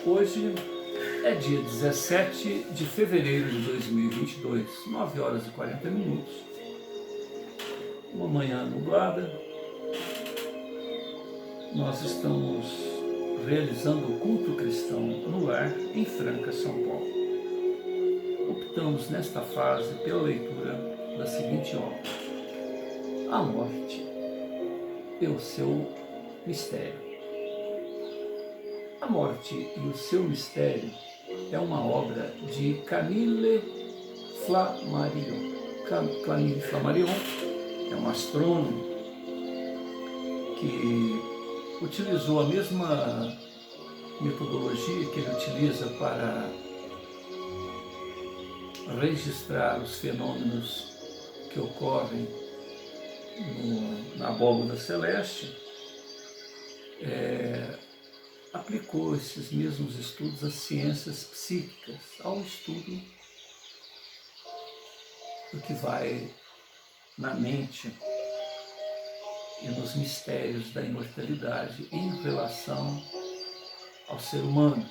Hoje é dia 17 de fevereiro de 2022, 9 horas e 40 minutos. Uma manhã nublada. Nós estamos realizando o culto cristão no lar em Franca, São Paulo. Optamos nesta fase pela leitura da seguinte obra: A Morte e o seu Mistério. A Morte e o seu Mistério é uma obra de Camille Flammarion. Camille Flammarion é um astrônomo que utilizou a mesma metodologia que ele utiliza para registrar os fenômenos que ocorrem na abóbada celeste. Aplicou esses mesmos estudos às ciências psíquicas, ao estudo do que vai na mente e nos mistérios da imortalidade em relação ao ser humano.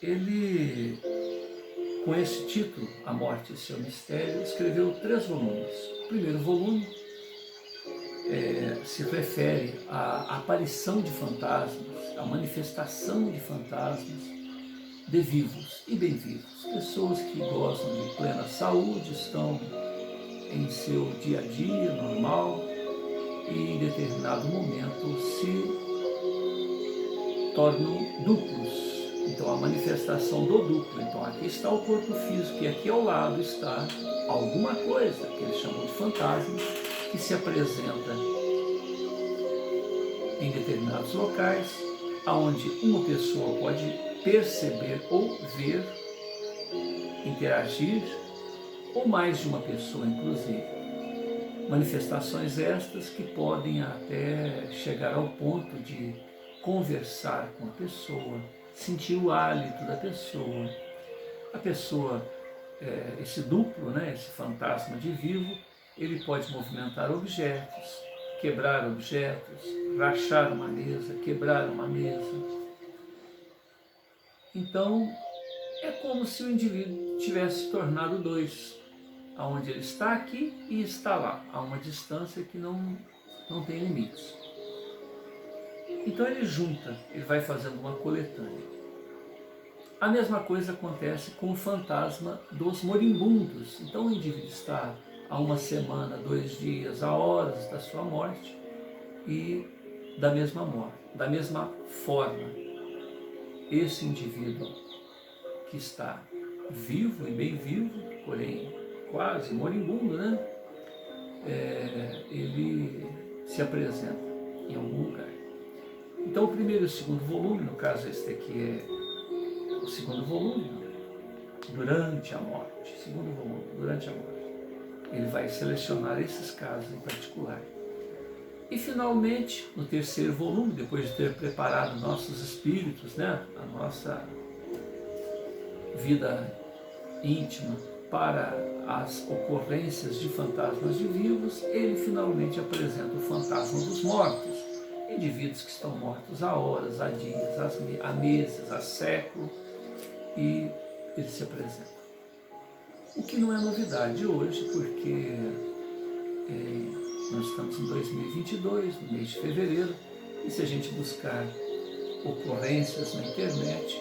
Ele, com esse título, A Morte e seu Mistério, escreveu 3 volumes. O primeiro volume se refere à aparição de fantasmas, à manifestação de fantasmas de vivos e bem vivos, pessoas que gozam de plena saúde, estão em seu dia a dia normal e em determinado momento se tornam duplos. Então a manifestação do duplo. Então aqui está o corpo físico e aqui ao lado está alguma coisa que eles chamam de fantasma, que se apresenta em determinados locais, onde uma pessoa pode perceber ou ver, interagir, ou mais de uma pessoa, inclusive. Manifestações estas que podem até chegar ao ponto de conversar com a pessoa, sentir o hálito da pessoa. A pessoa, esse duplo, esse fantasma de vivo, ele pode movimentar objetos, quebrar objetos, rachar uma mesa, quebrar uma mesa. Então, é como se o indivíduo tivesse se tornado 2, onde ele está aqui e está lá, a uma distância que não tem limites. Então ele junta, ele vai fazendo uma coletânea. A mesma coisa acontece com o fantasma dos moribundos. Então o indivíduo está há uma semana, 2 dias, há horas da sua morte, e da mesma forma, esse indivíduo que está vivo e bem vivo, porém quase moribundo, ele se apresenta em algum lugar. Então o primeiro e o segundo volume, no caso este aqui é o segundo volume, durante a morte, segundo volume, durante a morte. Ele vai selecionar esses casos em particular. E finalmente, no terceiro volume, depois de ter preparado nossos espíritos, a nossa vida íntima para as ocorrências de fantasmas de vivos, ele finalmente apresenta o fantasma dos mortos, indivíduos que estão mortos há horas, há dias, há meses, há séculos, e ele se apresenta. O que não é novidade hoje, porque nós estamos em 2022, no mês de fevereiro, e se a gente buscar ocorrências na internet,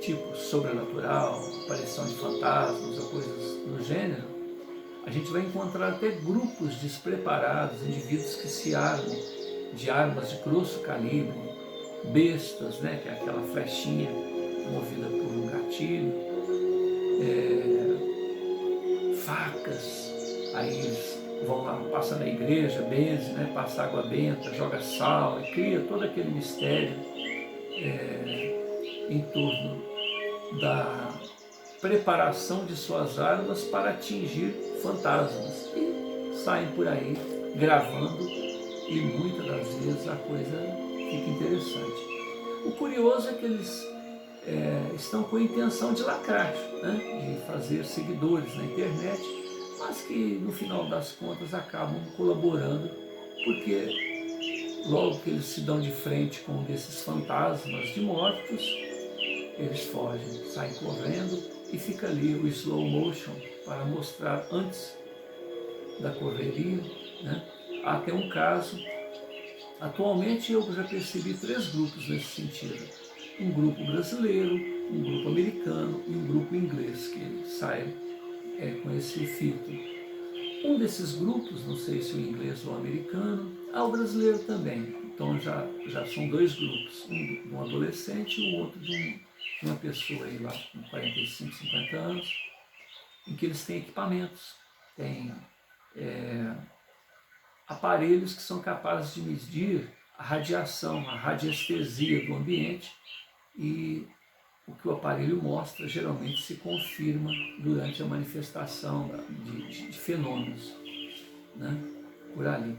tipo sobrenatural, aparição de fantasmas ou coisas do gênero, a gente vai encontrar até grupos despreparados, indivíduos que se armam de armas de grosso calibre, bestas, que é aquela flechinha movida por um gatilho, facas, aí eles vão lá, passa na igreja, benze, passa água benta, joga sal, e cria todo aquele mistério em torno da preparação de suas armas para atingir fantasmas, e saem por aí gravando, e muitas das vezes a coisa fica interessante. O curioso é que eles estão com a intenção de lacrar, de fazer seguidores na internet, mas que no final das contas acabam colaborando, porque logo que eles se dão de frente com um desses fantasmas de mortos, eles fogem, saem correndo e fica ali o slow motion para mostrar antes da correria, né? Há até um caso, atualmente eu já percebi 3 grupos nesse sentido. Um grupo brasileiro, um grupo americano e um grupo inglês que sai com esse filtro. Um desses grupos, não sei se o inglês ou o americano, o brasileiro também. Então já são 2 grupos, um de um adolescente e o outro de uma pessoa aí lá com 45, 50 anos, em que eles têm equipamentos, têm aparelhos que são capazes de medir a radiação, a radiestesia do ambiente, e o que o aparelho mostra geralmente se confirma durante a manifestação de fenômenos, né, por ali.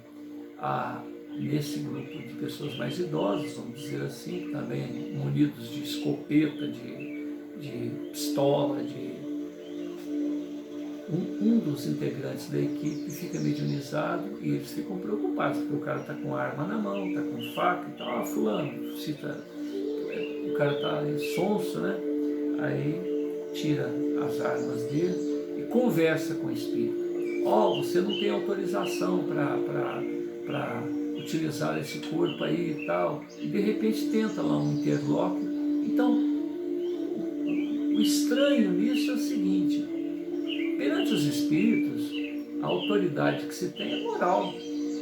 Nesse grupo de pessoas mais idosas, vamos dizer assim, também munidos de escopeta, de pistola, um dos integrantes da equipe fica mediunizado e eles ficam preocupados, porque o cara está com arma na mão, está com faca e tal, fulano, cita, o cara está sonso, né? Aí tira as armas dele e conversa com o espírito. Você não tem autorização para utilizar esse corpo aí e tal. E de repente tenta lá um interloque. Então, o estranho nisso é o seguinte: perante os espíritos, a autoridade que se tem é moral,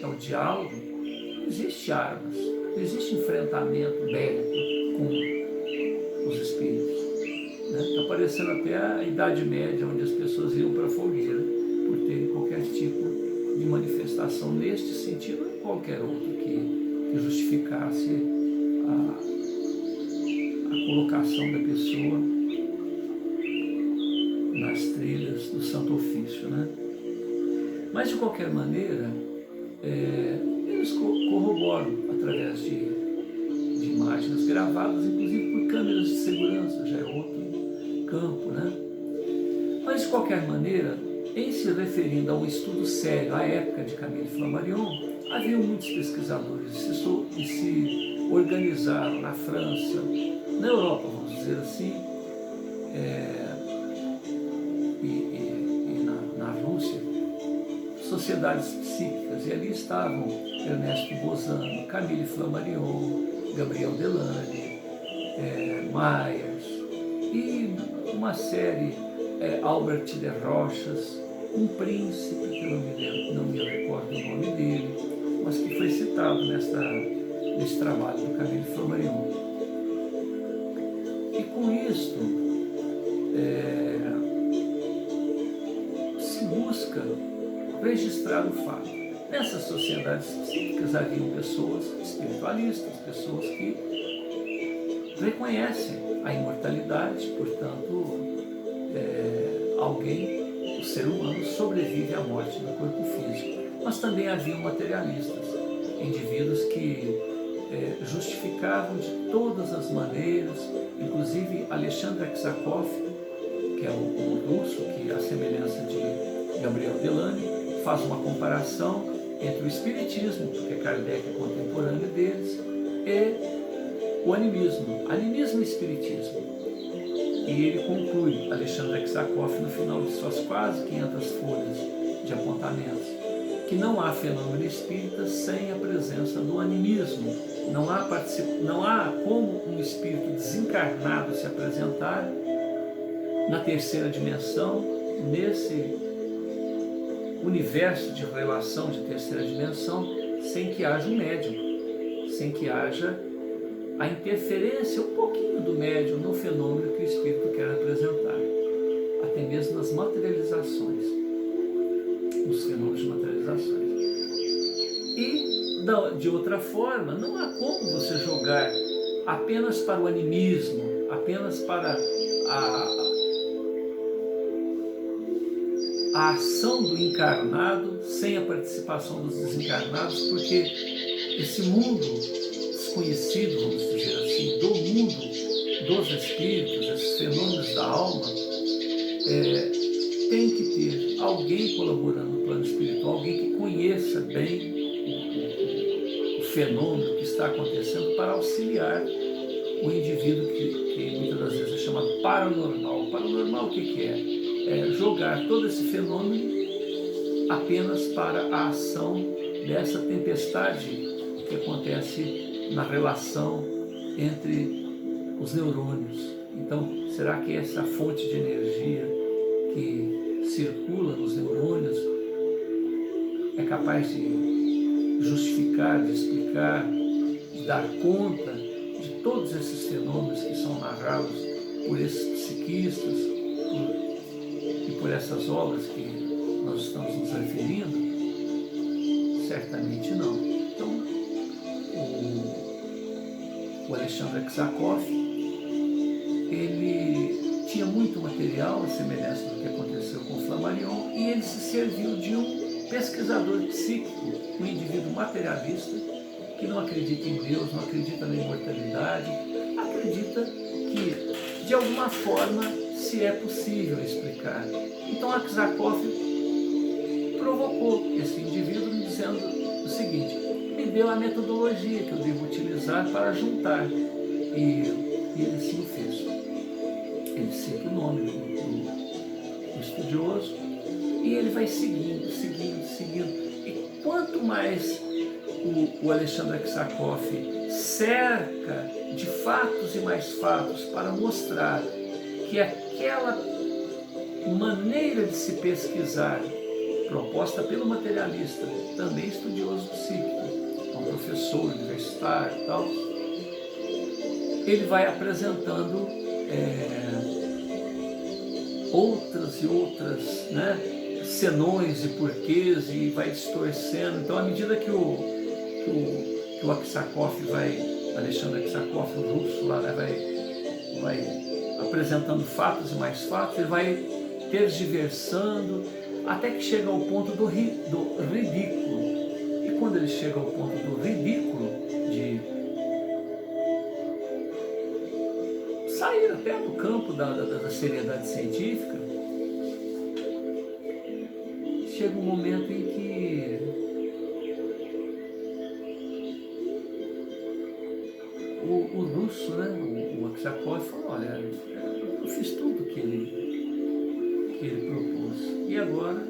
é o diálogo. Não existe armas, não existe enfrentamento bélico com os espíritos. Está parecendo até a Idade Média, onde as pessoas iam para a fogueira por terem qualquer tipo de manifestação neste sentido ou em qualquer outro que justificasse a colocação da pessoa nas trilhas do Santo Ofício, né? Mas, de qualquer maneira, eles corroboram através de imagens gravadas, inclusive por câmeras de segurança, já é outro campo, né? Mas, de qualquer maneira, em se referindo a um estudo sério à época de Camille Flammarion, havia muitos pesquisadores que se organizaram na França, na Europa, vamos dizer assim, e na Rússia, sociedades psíquicas, e ali estavam Ernesto Bozano, Camille Flammarion, Gabriel Delane, Myers e uma série, Albert de Rochas, um príncipe, que eu não me recordo o nome dele, mas que foi citado nesse trabalho do Camille Flammarion. E com isto, se busca registrar o fato. Nessas sociedades psíquicas haviam pessoas espiritualistas, pessoas que reconhecem a imortalidade, portanto, o ser humano sobrevive à morte do corpo físico. Mas também haviam materialistas, indivíduos que justificavam de todas as maneiras, inclusive Alexandre Aksakov, que é o russo, que, à semelhança de Gabriel Delane, faz uma comparação entre o espiritismo, porque Kardec é contemporâneo deles, e o animismo e espiritismo. E ele conclui, Alexandre Aksakov, no final de suas quase 500 folhas de apontamentos, que não há fenômeno espírita sem a presença do animismo. Não há como um espírito desencarnado se apresentar na terceira dimensão, nesse universo de relação de terceira dimensão, sem que haja um médium, sem que haja a interferência um pouquinho do médium no fenômeno que o espírito quer apresentar, até mesmo nas materializações, nos fenômenos de materializações. E, de outra forma, não há como você jogar apenas para o animismo, apenas para a ação do encarnado sem a participação dos desencarnados, porque esse mundo desconhecido, vamos dizer assim, do mundo dos espíritos, esses fenômenos da alma, tem que ter alguém colaborando no plano espiritual, alguém que conheça bem o fenômeno que está acontecendo para auxiliar o indivíduo que muitas das vezes é chamado paranormal. Paranormal o que é? É jogar todo esse fenômeno apenas para a ação dessa tempestade que acontece na relação entre os neurônios. Então, será que essa fonte de energia que circula nos neurônios é capaz de justificar, de explicar, de dar conta de todos esses fenômenos que são narrados por esses psiquistas e por essas obras que nós estamos nos referindo? Certamente não. Então, o Alexandre Aksakov, ele tinha muito material a semelhança do que aconteceu com o Flammarion, e ele se serviu de um pesquisador psíquico, um indivíduo materialista, que não acredita em Deus, não acredita na imortalidade, acredita que, de alguma forma, se é possível explicar. Então, Aksakov provocou esse indivíduo dizendo o seguinte: me deu a metodologia que eu devo utilizar para juntar. E ele assim o fez. Ele cita o nome do estudioso e ele vai seguindo. E quanto mais o Alexandre Aksakov cerca de fatos e mais fatos para mostrar que aquela maneira de se pesquisar proposta pelo materialista, também estudioso psíquico, um professor universitário e tal, ele vai apresentando outras e outras, né, senões e porquês, e vai distorcendo. Então, à medida que o Aksakov Alexandre Aksakov, o russo lá, né, vai apresentando fatos e mais fatos, ele vai tergiversando, até que chega ao ponto do ridículo. E quando ele chega ao ponto do ridículo, de sair até do campo da seriedade científica, chega um momento em que o russo, né, o Aksakov, falou: olha, eu fiz tudo que ele propôs, e agora,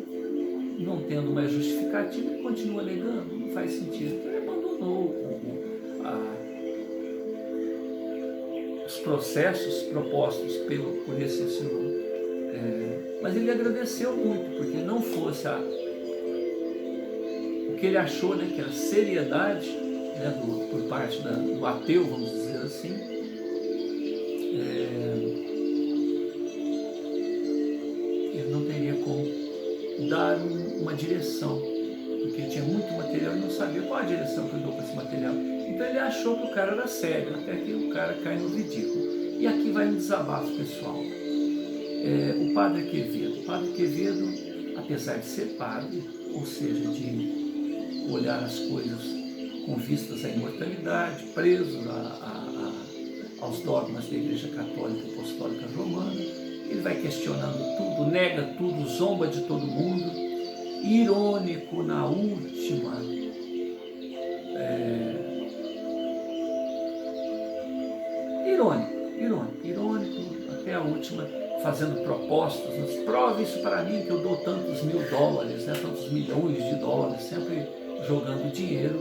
não tendo mais justificativa, ele continua negando, não faz sentido. Então ele abandonou os processos propostos por esse senhor. Mas ele agradeceu muito, porque não fosse o que ele achou, né, que era seriedade, né, por parte do ateu, vamos dizer assim, ele não teria como dar uma direção, porque ele tinha muito material e não sabia qual a direção que ele deu para esse material. Então ele achou que o cara era sério, até que o cara cai no ridículo. E aqui vai um desabafo pessoal. O Padre Quevedo. O Padre Quevedo, apesar de ser padre, ou seja, de olhar as coisas com vistas à imortalidade, preso aos dogmas da Igreja Católica e Apostólica Romana, ele vai questionando tudo, nega tudo, zomba de todo mundo, irônico na última irônico até a última, fazendo propostas, mas prove isso para mim que eu dou tantos $1000, né, tantos milhões de dólares, sempre jogando dinheiro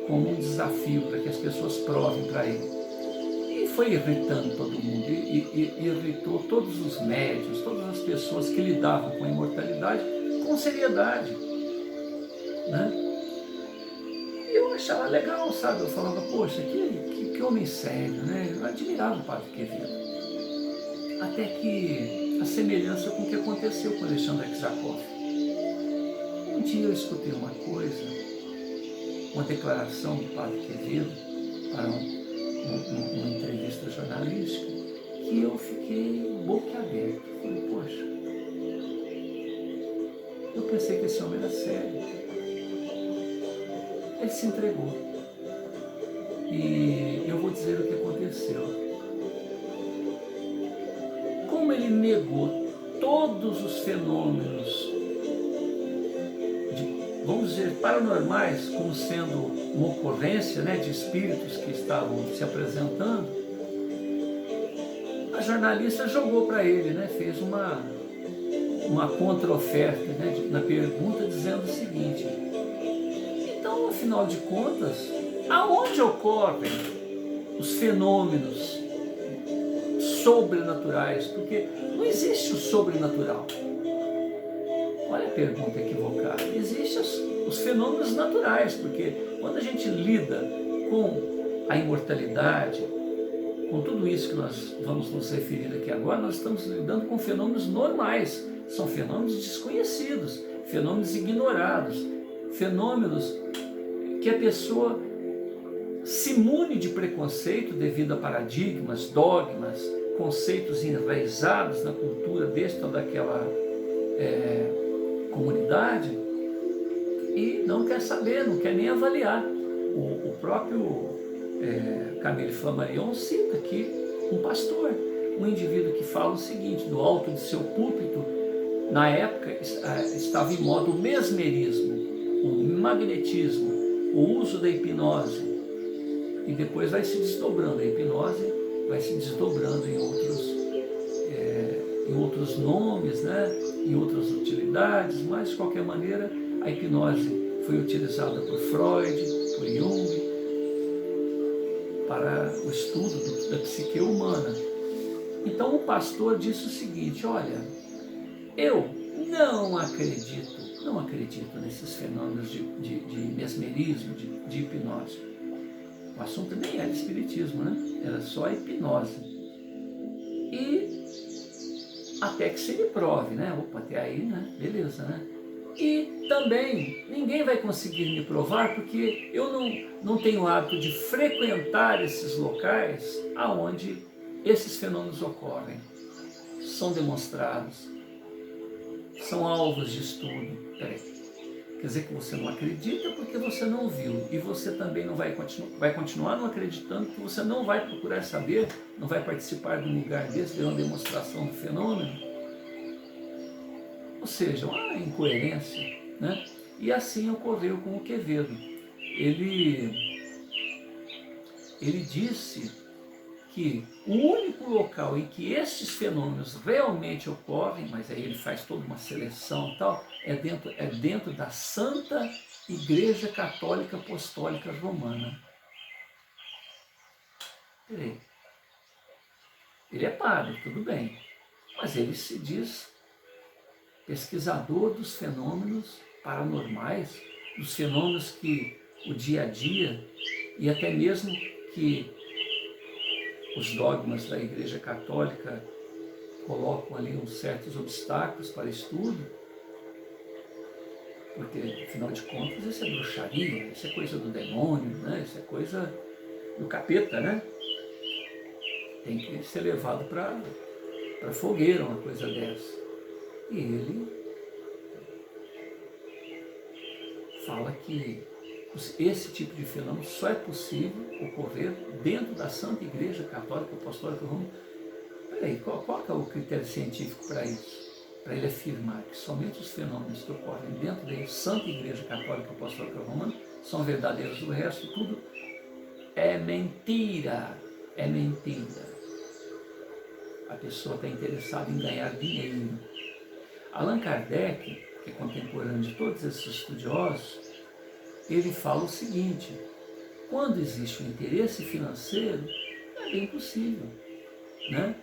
como um desafio para que as pessoas provem para ele. E foi irritando todo mundo, e irritou todos os médiuns, todas as pessoas que lidavam com a imortalidade com seriedade, né? E eu achava legal, sabe? Eu falava: poxa, que homem sério, né? Eu admirava o Padre Quevedo. Até que a semelhança com o que aconteceu com Alexandre Aksakov. Um dia eu escutei uma coisa, uma declaração do Padre Quevedo para uma entrevista jornalística, que eu fiquei boquiaberto. Falei: poxa, eu pensei que esse homem era sério. Ele se entregou. E eu vou dizer o que aconteceu. Como ele negou todos os fenômenos, vamos dizer, paranormais como sendo uma ocorrência, né, de espíritos que estavam se apresentando, a jornalista jogou para ele, né, fez uma contra-oferta, né, na pergunta, dizendo o seguinte: então, afinal de contas, aonde ocorrem os fenômenos sobrenaturais? Porque não existe o sobrenatural. Olha a pergunta equivocada. Existem os fenômenos naturais, porque quando a gente lida com a imortalidade, com tudo isso que nós vamos nos referir aqui agora, nós estamos lidando com fenômenos normais. São fenômenos desconhecidos, fenômenos ignorados, fenômenos que a pessoa se imune de preconceito devido a paradigmas, dogmas, conceitos enraizados na cultura desta ou daquela comunidade, e não quer saber, não quer nem avaliar. O próprio Camille Flammarion cita aqui um pastor, um indivíduo que fala o seguinte: do alto de seu púlpito, na época estava em modo o mesmerismo, o magnetismo, o uso da hipnose, e depois vai se desdobrando, a hipnose vai se desdobrando em outros nomes, né, em outras utilidades, mas de qualquer maneira a hipnose foi utilizada por Freud, por Jung, para o estudo da psique humana. Então o pastor disse o seguinte: olha, eu não acredito nesses fenômenos de mesmerismo, de hipnose. O assunto nem era espiritismo, né? Era só a hipnose. E até que se lhe prove, né? Opa, até aí, né? Beleza, né? E também ninguém vai conseguir me provar, porque eu não tenho hábito de frequentar esses locais aonde esses fenômenos ocorrem, são demonstrados, são alvos de estudo. Peraí. Quer dizer que você não acredita porque você não viu, e você também não vai continuar não acreditando, porque você não vai procurar saber, não vai participar de um lugar desse, de uma demonstração do fenômeno. Ou seja, uma incoerência, né? E assim ocorreu com o Quevedo. Ele disse que o único local em que estes fenômenos realmente ocorrem, mas aí ele faz toda uma seleção e tal, é dentro da Santa Igreja Católica Apostólica Romana. Peraí. Ele é padre, tudo bem, mas ele se diz pesquisador dos fenômenos paranormais, dos fenômenos que o dia a dia, e até mesmo que os dogmas da Igreja Católica colocam ali uns certos obstáculos para estudo, porque, afinal de contas, isso é bruxaria, isso é coisa do demônio, né? Isso é coisa do capeta, né? Tem que ser levado para fogueira uma coisa dessa. E ele fala que esse tipo de fenômeno só é possível ocorrer dentro da Santa Igreja Católica Apostólica Romana. Peraí, qual é o critério científico para isso? Para ele afirmar que somente os fenômenos que ocorrem dentro da Santa Igreja Católica Apostólica Romana são verdadeiros, o resto tudo é mentira, é mentira. A pessoa está interessada em ganhar dinheiro. Allan Kardec, que é contemporâneo de todos esses estudiosos, ele fala o seguinte: quando existe um interesse financeiro, é bem possível, né?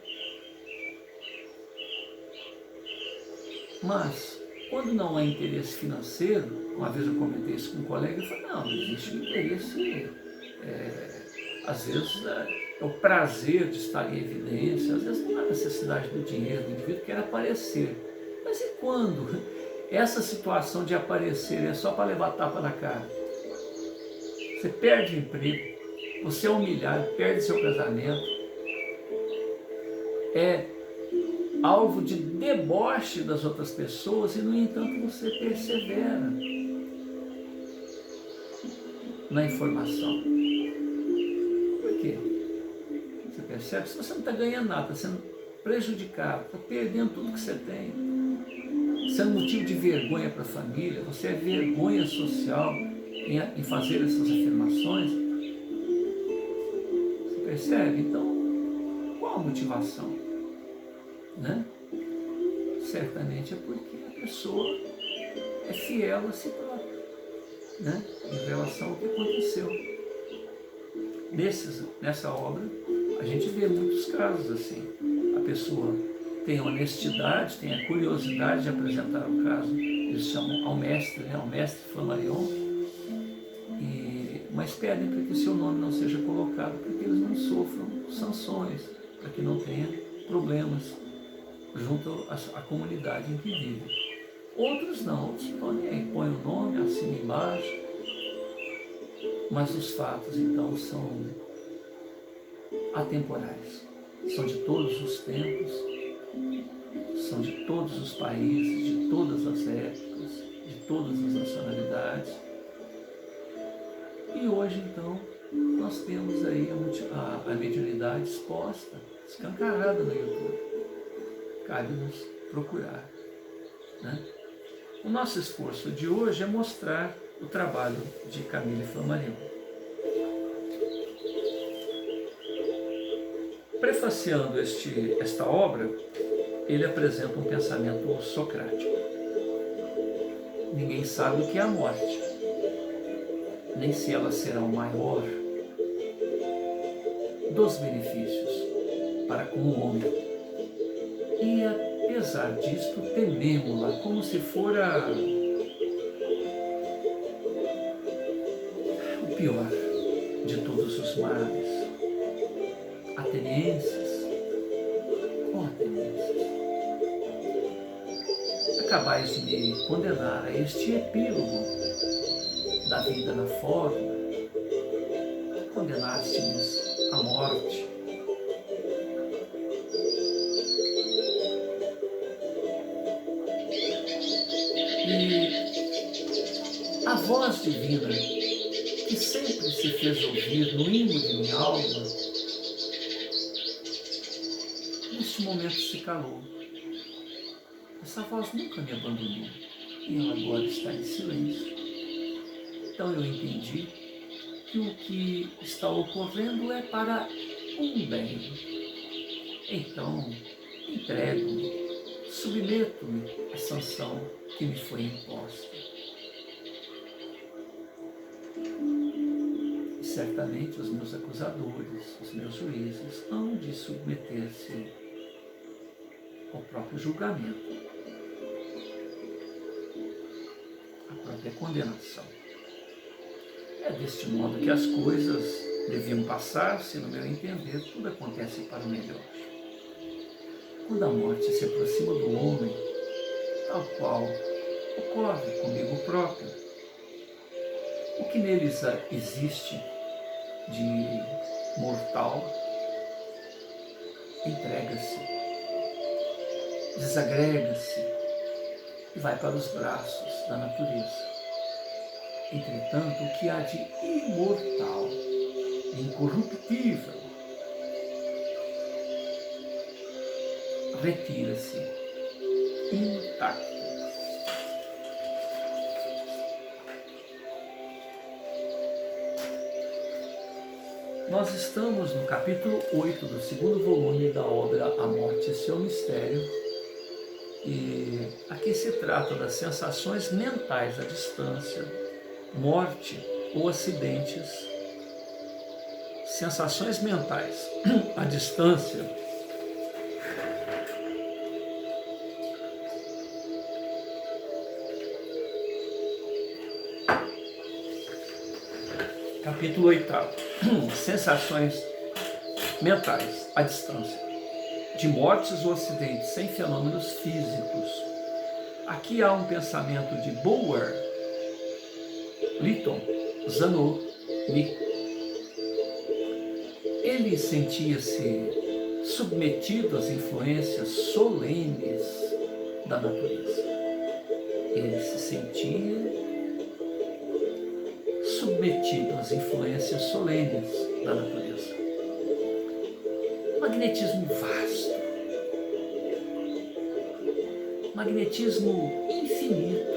Mas, quando não há interesse financeiro, uma vez eu comentei isso com um colega, eu falei: não existe um interesse, às vezes é o prazer de estar em evidência, às vezes não há necessidade do dinheiro, o indivíduo quer aparecer. Mas e quando essa situação de aparecer é só para levar tapa na cara? Você perde o emprego, você é humilhado, perde seu casamento, é alvo de deboche das outras pessoas e, no entanto, você persevera na informação. Por quê? Você percebe? Se você não está ganhando nada, está sendo prejudicado, está perdendo tudo que você tem, sendo motivo de vergonha para a família, você é vergonha social em fazer essas afirmações, você percebe? Então, qual a motivação? Né? Certamente é porque a pessoa é fiel a si própria, né? Em relação ao que aconteceu. Nessa obra, a gente vê muitos casos assim. A pessoa tem a honestidade, tem a curiosidade de apresentar o caso, eles chamam ao mestre, né? Ao mestre Flammarion, mas pedem para que o seu nome não seja colocado, para que eles não sofram sanções, para que não tenha problemas junto à comunidade em que vivem. Outros não, outros põem o nome, assinam embaixo, mas os fatos então são atemporais, são de todos os tempos, são de todos os países, de todas as épocas, de todas as nacionalidades. E hoje então nós temos aí a mediunidade exposta, escancarada no YouTube. Cabe-nos procurar, né? O nosso esforço de hoje é mostrar o trabalho de Camille Flammarion. Prefaciando esta obra, ele apresenta um pensamento socrático. Ninguém sabe o que é a morte, nem se ela será o maior dos benefícios para com o homem. E apesar disto, tememo-la como se fora o pior de todos os males. Atenienses, acabais de me condenar a este epílogo da vida na forma, condenaste-me à morte. E a voz divina, que sempre se fez ouvir no imo de minha alma, neste momento se calou. Essa voz nunca me abandonou e ela agora está em silêncio. Então eu entendi que o que está ocorrendo é para um bem. Então entrego-me, submeto-me à sanção que me foi imposta. E certamente os meus acusadores, os meus juízes, hão de submeter-se ao próprio julgamento, à própria condenação. É deste modo que as coisas deviam passar-se, no meu entender, tudo acontece para o melhor. Quando a morte se aproxima do homem, tal qual ocorre comigo próprio, o que neles existe de mortal entrega-se, desagrega-se e vai para os braços da natureza. Entretanto, o que há de imortal, incorruptível, retira-se intacto. Nós estamos no capítulo 8 do segundo volume da obra A Morte e Seu Mistério, e aqui se trata das sensações mentais à distância, morte ou acidentes. Sensações mentais à distância capítulo 8, sensações mentais à distância, de mortes ou acidentes sem fenômenos físicos. Aqui há um pensamento de Bauer, Lytton, Zanot, Nico. Ele sentia-se submetido às influências solenes da natureza. Ele se sentia submetido às influências solenes da natureza. Magnetismo vasto, magnetismo infinito,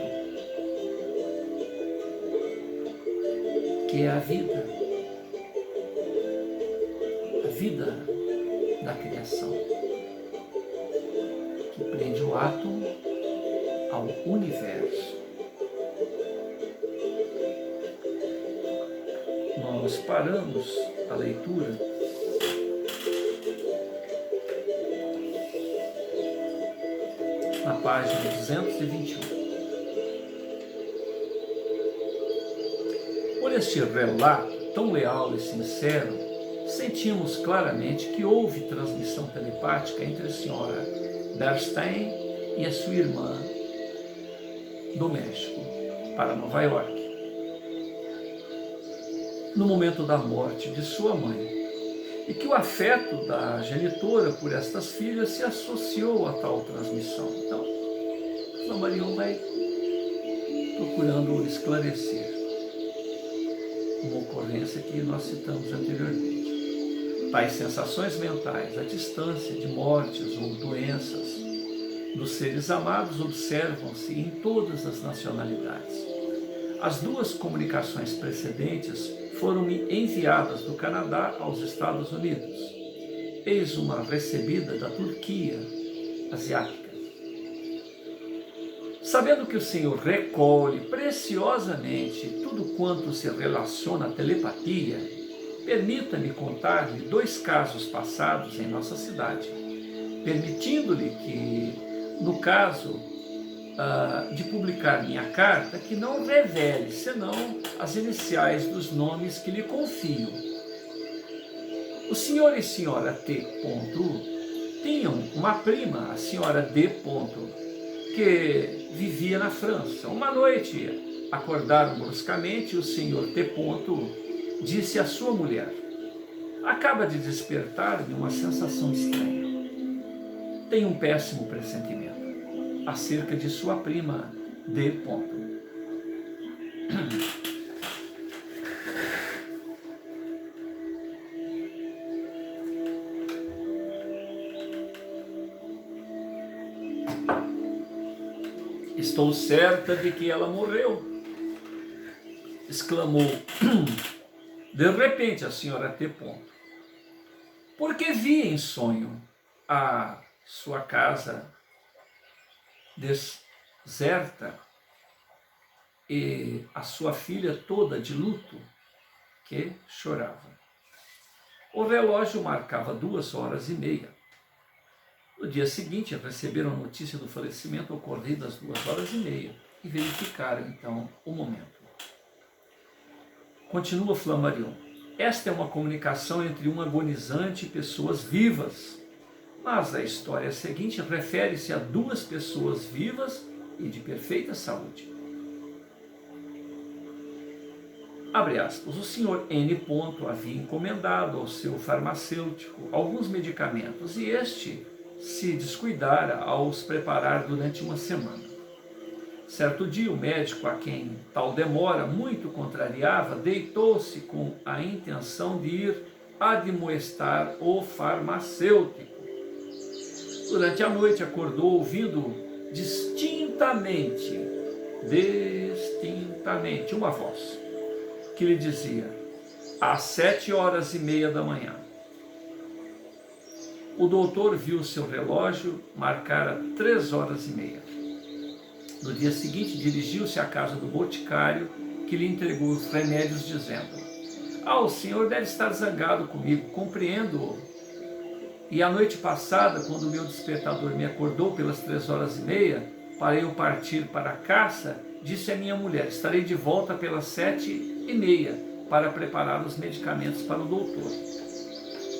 que é a vida da criação, que prende o átomo ao universo. Nós paramos a leitura na página 221. Por este relato tão leal e sincero, sentimos claramente que houve transmissão telepática entre a senhora Bernstein e a sua irmã do México para Nova York, no momento da morte de sua mãe, e que o afeto da genitora por estas filhas se associou a tal transmissão. Então, Flammarion vai procurando esclarecer uma ocorrência que nós citamos anteriormente. Tais sensações mentais à distância de mortes ou doenças dos seres amados observam-se em todas as nacionalidades. As duas comunicações precedentes foram-me enviadas do Canadá aos Estados Unidos. Eis uma recebida da Turquia asiática. Sabendo que o Senhor recolhe preciosamente tudo quanto se relaciona à telepatia, permita-me contar-lhe 2 casos passados em nossa cidade, permitindo-lhe que, no caso de publicar minha carta, que não revele senão as iniciais dos nomes que lhe confio. O senhor e senhora T. tinham uma prima, a senhora D. que vivia na França. Uma noite acordaram bruscamente e o senhor T. disse à sua mulher: acaba de despertar-me uma sensação estranha. Tenho um péssimo pressentimento acerca de sua prima D. Estou certa de que ela morreu, exclamou de repente a senhora T. porque vi em sonho a sua casa deserta e a sua filha toda de luto, que chorava. O relógio marcava 2h30. No dia seguinte, receberam a notícia do falecimento ocorrido às 2h30 e verificaram, então, o momento. Continua Flammarion. Esta é uma comunicação entre um agonizante e pessoas vivas, mas a história seguinte refere-se a 2 pessoas vivas e de perfeita saúde. Abre aspas. O senhor N. havia encomendado ao seu farmacêutico alguns medicamentos e este se descuidara ao os preparar durante uma semana. Certo dia, o médico, a quem tal demora muito contrariava, deitou-se com a intenção de ir admoestar o farmacêutico. Durante a noite acordou ouvindo distintamente uma voz que lhe dizia: às 7h30 da manhã. O doutor viu seu relógio marcar 3h30. No dia seguinte, dirigiu-se à casa do boticário, que lhe entregou os remédios, dizendo: o senhor deve estar zangado comigo, compreendo-o. E a noite passada, quando o meu despertador me acordou pelas 3h30, para eu partir para a caça, disse a minha mulher: estarei de volta pelas 7h30 para preparar os medicamentos para o doutor.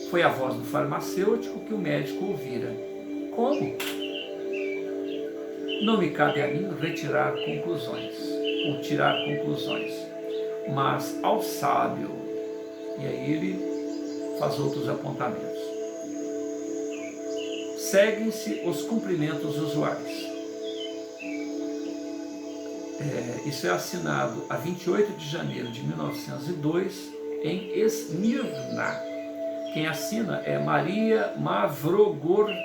Foi a voz do farmacêutico que o médico ouvira. Como? Não me cabe a mim tirar conclusões, mas ao sábio. E aí ele faz outros apontamentos. Seguem-se os cumprimentos usuais. Isso é assinado a 28 de janeiro de 1902 em Esmirna. Quem assina é Maria Mavrogordato.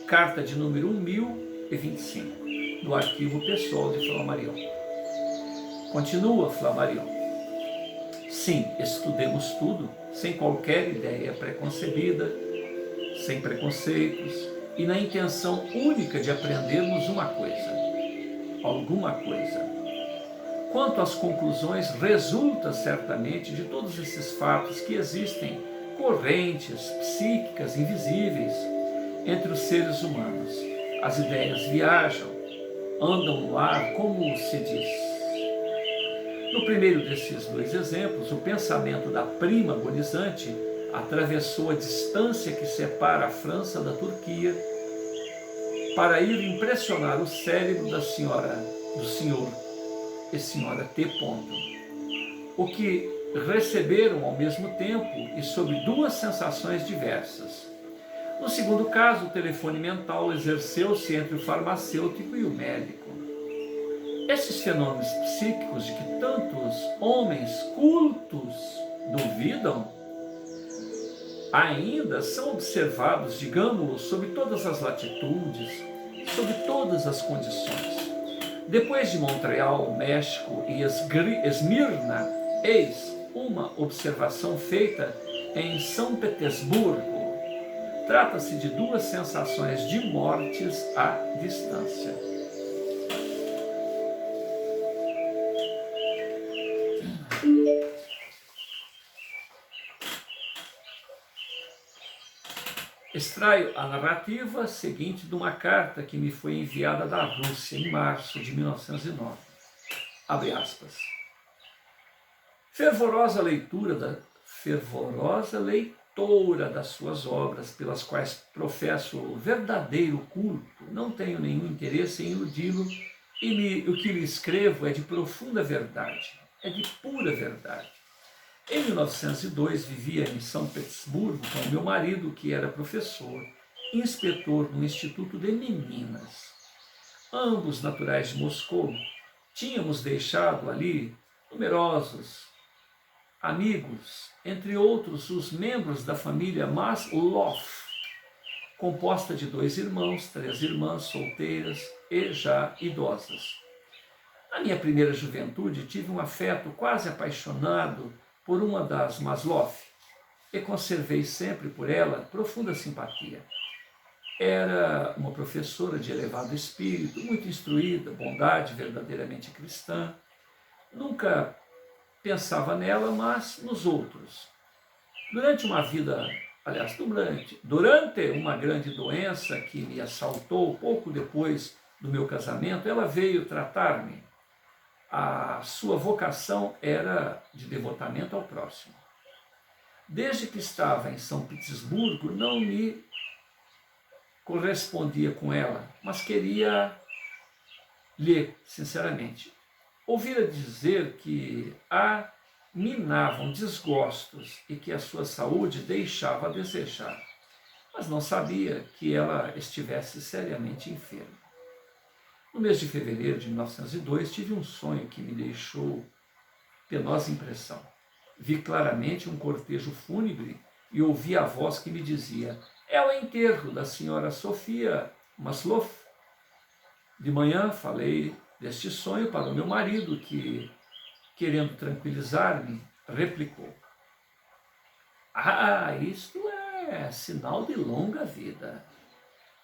carta de número 1025, do arquivo pessoal de Flammarion. Continua Flammarion. Sim, estudemos tudo, sem qualquer ideia preconcebida, sem preconceitos e na intenção única de aprendermos uma coisa, alguma coisa. Quanto às conclusões, resulta certamente de todos esses fatos que existem correntes psíquicas invisíveis entre os seres humanos. As ideias viajam, andam no ar, como se diz. No primeiro desses dois exemplos, o pensamento da prima agonizante atravessou a distância que separa a França da Turquia para ir impressionar o cérebro do senhor e senhora T. O que receberam ao mesmo tempo e sob duas sensações diversas. No segundo caso, o telefone mental exerceu-se entre o farmacêutico e o médico. Esses fenômenos psíquicos de que tantos homens cultos duvidam, ainda são observados, digamos, sob todas as latitudes, sob todas as condições. Depois de Montreal, México e Esmirna, eis uma observação feita em São Petersburgo. Trata-se de duas sensações de mortes à distância. Extraio a narrativa seguinte de uma carta que me foi enviada da Rússia em março de 1909. Abre aspas. Fervorosa leitora das suas obras, pelas quais professo verdadeiro culto, não tenho nenhum interesse em iludi-lo, e o que lhe escrevo é de profunda verdade, é de pura verdade. Em 1902, vivia em São Petersburgo com meu marido, que era professor, inspetor no Instituto de Meninas. Ambos naturais de Moscou, tínhamos deixado ali numerosos amigos, entre outros os membros da família Maslov, composta de 2 irmãos, 3 irmãs solteiras e já idosas. Na minha primeira juventude, tive um afeto quase apaixonado por uma das Maslov e conservei sempre por ela profunda simpatia. Era uma professora de elevado espírito, muito instruída, bondade verdadeiramente cristã. Nunca pensava nela, mas nos outros. Durante uma grande doença que me assaltou pouco depois do meu casamento, ela veio tratar-me. A sua vocação era de devotamento ao próximo. Desde que estava em São Petersburgo, não me correspondia com ela, mas queria ler, sinceramente. Ouvira dizer que a minavam desgostos e que a sua saúde deixava a desejar, mas não sabia que ela estivesse seriamente enferma. No mês de fevereiro de 1902, tive um sonho que me deixou penosa impressão. Vi claramente um cortejo fúnebre e ouvi a voz que me dizia: é o enterro da senhora Sofia Maslov. De manhã falei deste sonho para o meu marido, que, querendo tranquilizar-me, replicou: isto é sinal de longa vida.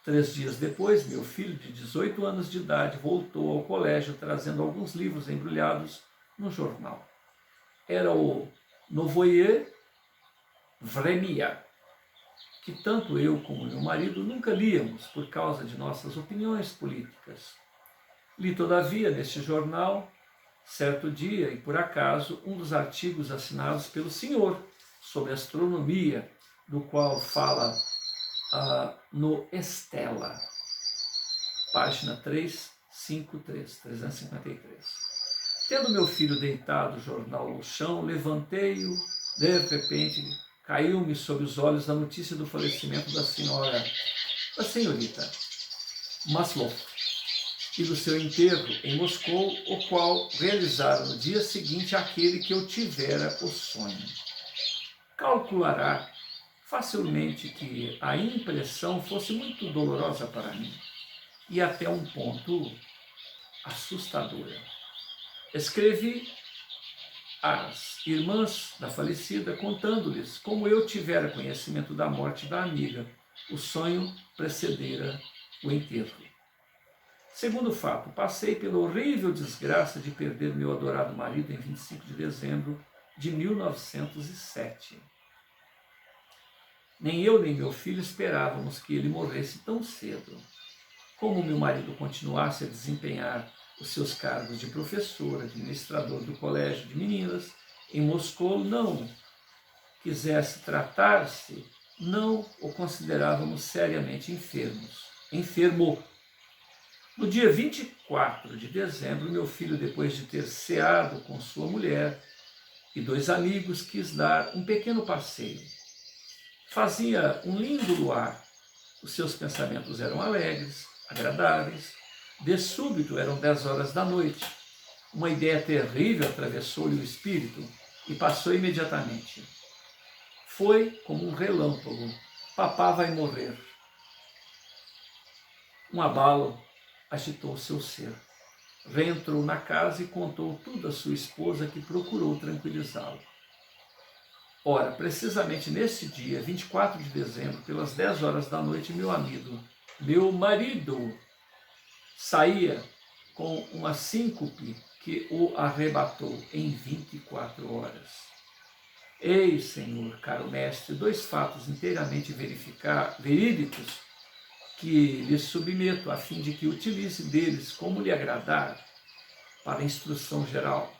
3 dias depois, meu filho, de 18 anos de idade, voltou ao colégio trazendo alguns livros embrulhados no jornal. Era o Novoye Vremya, que tanto eu como meu marido nunca líamos por causa de nossas opiniões políticas. Li, todavia, neste jornal, certo dia, e por acaso, um dos artigos assinados pelo senhor sobre astronomia, do qual fala no Estela, página 353. Tendo meu filho deitado o jornal no chão, levantei-o, de repente caiu-me sob os olhos a notícia do falecimento da senhorita Maslov e do seu enterro em Moscou, o qual realizara no dia seguinte aquele que eu tivera o sonho. Calculará, facilmente que a impressão fosse muito dolorosa para mim e até um ponto assustadora. Escrevi às irmãs da falecida, contando-lhes como eu tivera conhecimento da morte da amiga. O sonho precedera o enterro. Segundo fato, passei pela horrível desgraça de perder meu adorado marido em 25 de dezembro de 1907. Nem eu nem meu filho esperávamos que ele morresse tão cedo. Como meu marido continuasse a desempenhar os seus cargos de professor, administrador do colégio de meninas em Moscou, não quisesse tratar-se, não o considerávamos seriamente enfermo. No dia 24 de dezembro, meu filho, depois de ter ceado com sua mulher e 2 amigos, quis dar um pequeno passeio. Fazia um lindo luar, os seus pensamentos eram alegres, agradáveis. De súbito eram 10 horas da noite. Uma ideia terrível atravessou-lhe o espírito e passou imediatamente. Foi como um relâmpago. Papá vai morrer. Um abalo agitou seu ser. Reentrou na casa e contou tudo à sua esposa, que procurou tranquilizá-lo. Ora, precisamente nesse dia, 24 de dezembro, pelas 10 horas da noite, meu marido, saía com uma síncope que o arrebatou em 24 horas. Eis, Senhor, caro mestre, 2 fatos inteiramente verídicos que lhe submeto, a fim de que utilize deles como lhe agradar para a instrução geral.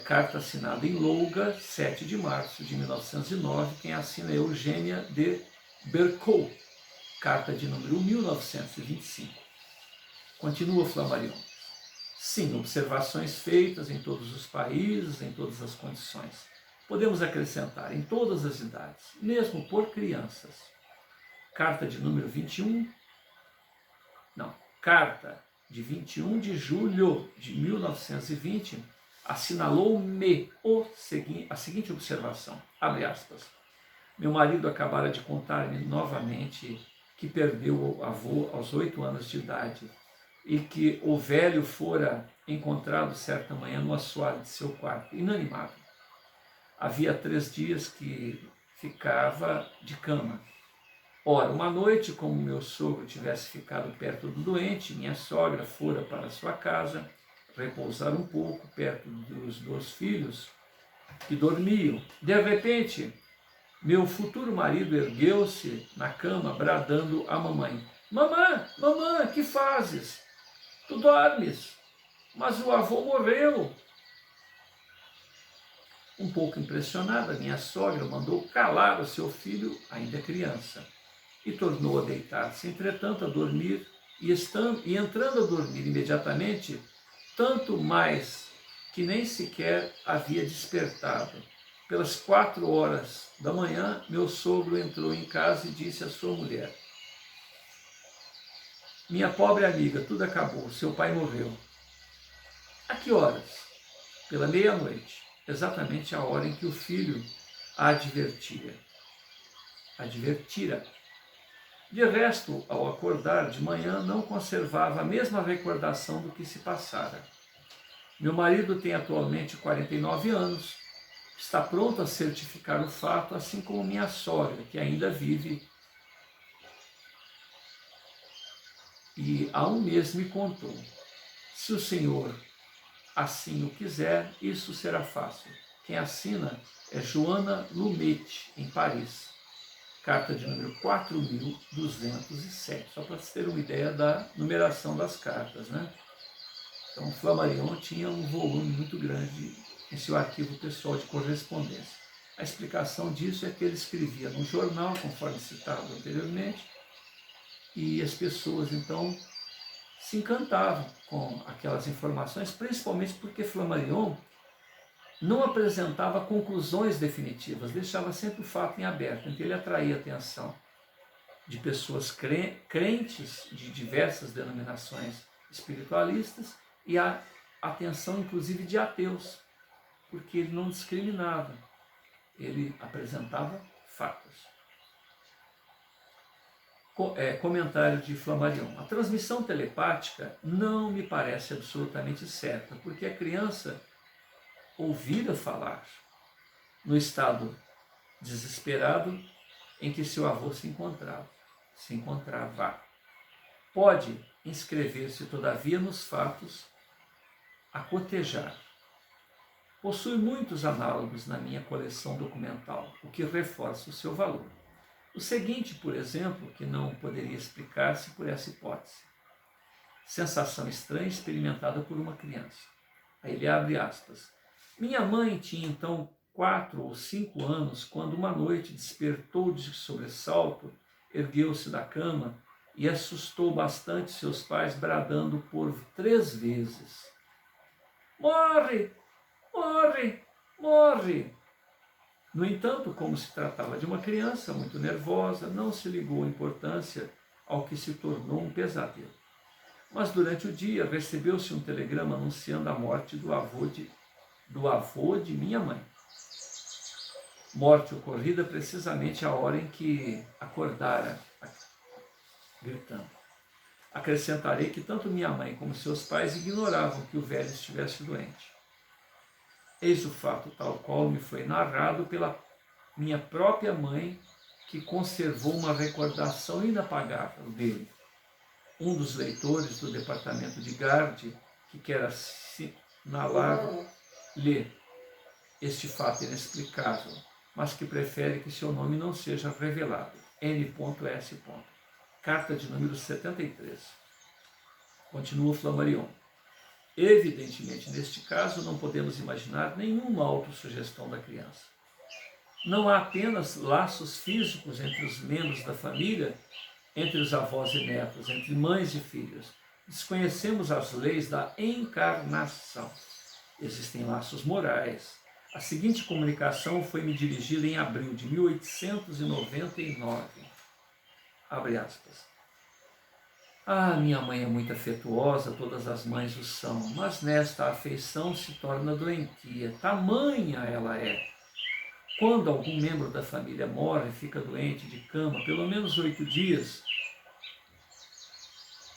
Carta assinada em Louga, 7 de março de 1909, quem assina é Eugênia de Bercot, carta de número 1925. Continua Flammarion. Sim, observações feitas em todos os países, em todas as condições. Podemos acrescentar, em todas as idades, mesmo por crianças. Carta de número 21, carta de 21 de julho de 1920, assinalou-me a seguinte observação, abre aspas, meu marido acabara de contar-me novamente que perdeu o avô aos 8 anos de idade e que o velho fora encontrado certa manhã no assoalho de seu quarto, inanimado. Havia 3 dias que ficava de cama. Ora, uma noite, como meu sogro tivesse ficado perto do doente, minha sogra fora para sua casa repousar um pouco perto dos 2 filhos que dormiam. De repente, meu futuro marido ergueu-se na cama, bradando à mamãe: Mamã, mamã, que fazes? Tu dormes, mas o avô morreu. Um pouco impressionada, minha sogra mandou calar o seu filho, ainda criança, e tornou a deitar-se, entretanto, a dormir, e entrando a dormir imediatamente, tanto mais que nem sequer havia despertado. Pelas 4 horas da manhã, meu sogro entrou em casa e disse à sua mulher: minha pobre amiga, tudo acabou, seu pai morreu. A que horas? Pela meia-noite, exatamente a hora em que o filho a advertira. De resto, ao acordar de manhã, não conservava a mesma recordação do que se passara. Meu marido tem atualmente 49 anos, está pronto a certificar o fato, assim como minha sogra, que ainda vive. E há um mês me contou: se o senhor assim o quiser, isso será fácil. Quem assina é Joana Lumet, em Paris. Carta de número 4207, só para você ter uma ideia da numeração das cartas, né? Então, Flammarion tinha um volume muito grande em seu arquivo pessoal de correspondência. A explicação disso é que ele escrevia no jornal, conforme citado anteriormente, e as pessoas, então, se encantavam com aquelas informações, principalmente porque Flammarion não apresentava conclusões definitivas, deixava sempre o fato em aberto, então ele atraía a atenção de pessoas crentes de diversas denominações espiritualistas e a atenção inclusive de ateus, porque ele não discriminava, ele apresentava fatos. Comentário de Flammarion. A transmissão telepática não me parece absolutamente certa, porque a criança ouvira falar no estado desesperado em que seu avô se encontrava. Pode inscrever-se, todavia, nos fatos a cotejar. Possui muitos análogos na minha coleção documental, o que reforça o seu valor. O seguinte, por exemplo, que não poderia explicar-se por essa hipótese. Sensação estranha experimentada por uma criança. Aí ele abre aspas. Minha mãe tinha então 4 ou 5 anos quando uma noite despertou de sobressalto, ergueu-se da cama e assustou bastante seus pais, bradando por 3 vezes. Morre! Morre! Morre! No entanto, como se tratava de uma criança muito nervosa, não se ligou a importância ao que se tornou um pesadelo. Mas durante o dia recebeu-se um telegrama anunciando a morte do avô de minha mãe. Morte ocorrida precisamente à hora em que acordara, gritando. Acrescentarei que tanto minha mãe como seus pais ignoravam que o velho estivesse doente. Eis o fato tal qual me foi narrado pela minha própria mãe, que conservou uma recordação inapagável dele. Um dos leitores do departamento de Garde, que quer assinalar-lhe este fato inexplicável, mas que prefere que seu nome não seja revelado. N.S. Carta de número 73. Continua Flammarion. Evidentemente, neste caso, não podemos imaginar nenhuma autossugestão da criança. Não há apenas laços físicos entre os membros da família, entre os avós e netos, entre mães e filhos. Desconhecemos as leis da encarnação. Existem laços morais. A seguinte comunicação foi-me dirigida em abril de 1899. Abre aspas. Ah, minha mãe é muito afetuosa, todas as mães o são, mas nesta afeição se torna doentia, tamanha ela é. Quando algum membro da família morre, fica doente de cama, pelo menos 8 dias,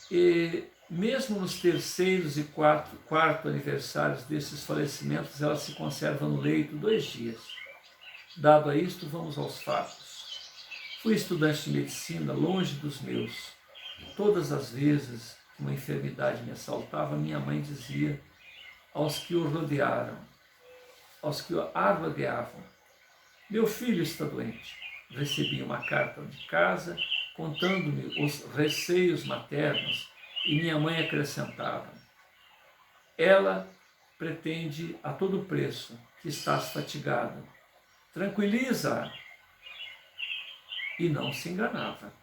e mesmo nos terceiros e quarto aniversários desses falecimentos, ela se conserva no leito 2 dias. Dado a isto, vamos aos fatos. Fui estudante de medicina, longe dos meus. Todas as vezes que uma enfermidade me assaltava, minha mãe dizia aos que o rodearam, aos que a rodeavam, meu filho está doente. Recebi uma carta de casa contando-me os receios maternos e minha mãe acrescentava, ela pretende a todo preço que estás fatigado. Tranquiliza-a. E não se enganava.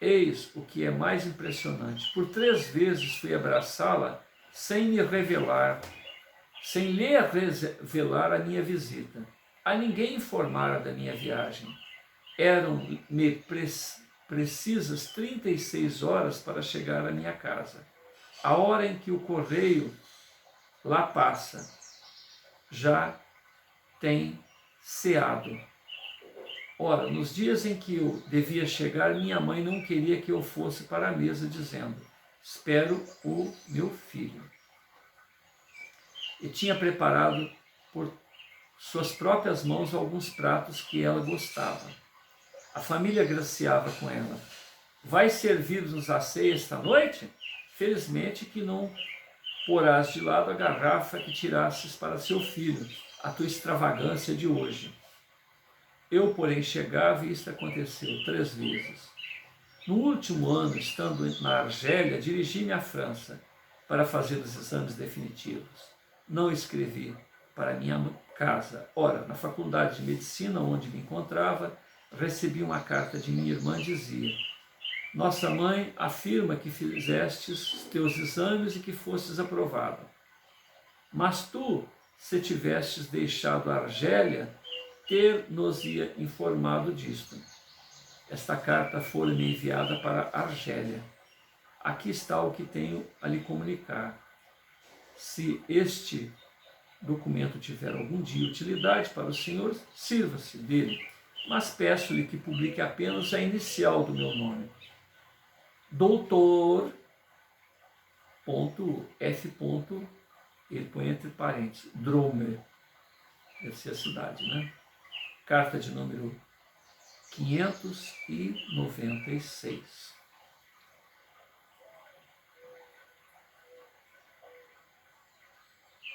Eis o que é mais impressionante. Por 3 vezes fui abraçá-la sem lhe revelar a minha visita. A ninguém informara da minha viagem. Eram-me precisas 36 horas para chegar à minha casa. A hora em que o correio lá passa já tem ceado. Ora, nos dias em que eu devia chegar, minha mãe não queria que eu fosse para a mesa, dizendo, espero o meu filho. E tinha preparado por suas próprias mãos alguns pratos que ela gostava. A família graciava com ela. Vai servir-nos a ceia esta noite? Felizmente que não porás de lado a garrafa que tirasses para seu filho, a tua extravagância de hoje. Eu, porém, chegava e isto aconteceu 3 vezes. No último ano, estando na Argélia, dirigi-me à França para fazer os exames definitivos. Não escrevi para minha casa. Ora, na faculdade de medicina, onde me encontrava, recebi uma carta de minha irmã, dizia, nossa mãe afirma que fizestes teus exames e que fostes aprovado. Mas tu, se tivestes deixado a Argélia, ter-nos-ia informado disto. Esta carta foi-me enviada para a Argélia. Aqui está o que tenho a lhe comunicar. Se este documento tiver algum dia utilidade para o senhor, sirva-se dele. mas peço-lhe que publique apenas a inicial do meu nome. Doutor, ponto, F. Ele põe entre parênteses, Dromer, deve ser a cidade, né? Carta de número 596.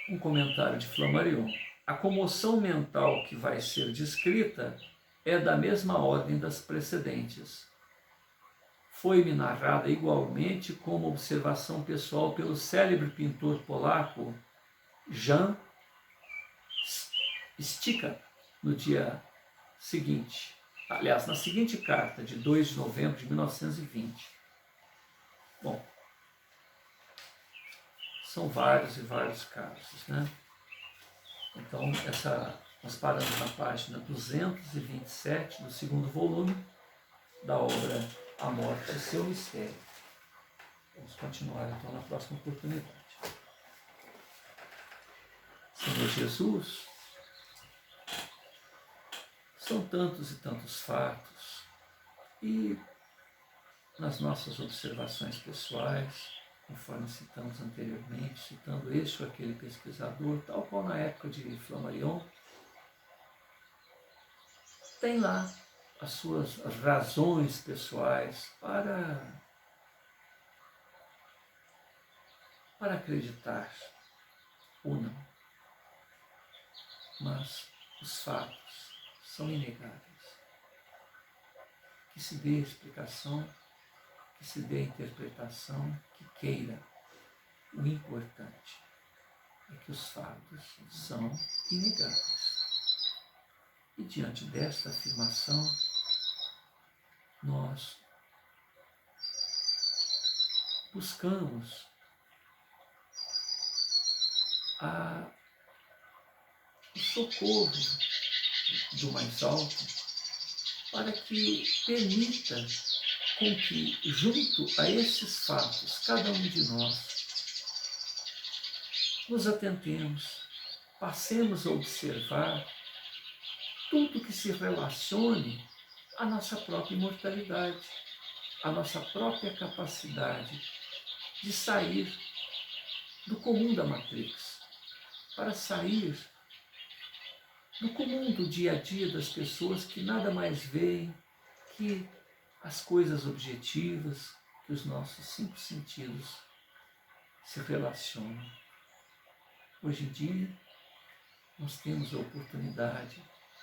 Um comentário de Flammarion. A comoção mental que vai ser descrita é da mesma ordem das precedentes. Foi-me narrada igualmente como observação pessoal pelo célebre pintor polaco Jan Stika, no dia seguinte, aliás, na seguinte carta, de 2 de novembro de 1920. Bom, são vários e vários casos, né? Então, nós paramos na página 227 do segundo volume da obra A Morte e Seu Mistério. Vamos continuar então na próxima oportunidade. Senhor Jesus, são tantos e tantos fatos, e nas nossas observações pessoais, conforme citamos anteriormente, citando este ou aquele pesquisador, tal qual na época de Flammarion, tem lá as suas razões pessoais para acreditar ou não. Mas os fatos são inegáveis. Que se dê explicação, que se dê interpretação, que queira. O importante é que os fatos são inegáveis. E diante desta afirmação, nós buscamos o socorro do mais alto para que permita com que, junto a esses fatos, cada um de nós nos atentemos, passemos a observar tudo que se relacione à nossa própria imortalidade, à nossa própria capacidade de sair do comum da Matrix, para sair do comum do dia a dia das pessoas que nada mais veem que as coisas objetivas que os nossos 5 sentidos se relacionam. Hoje em dia, nós temos a oportunidade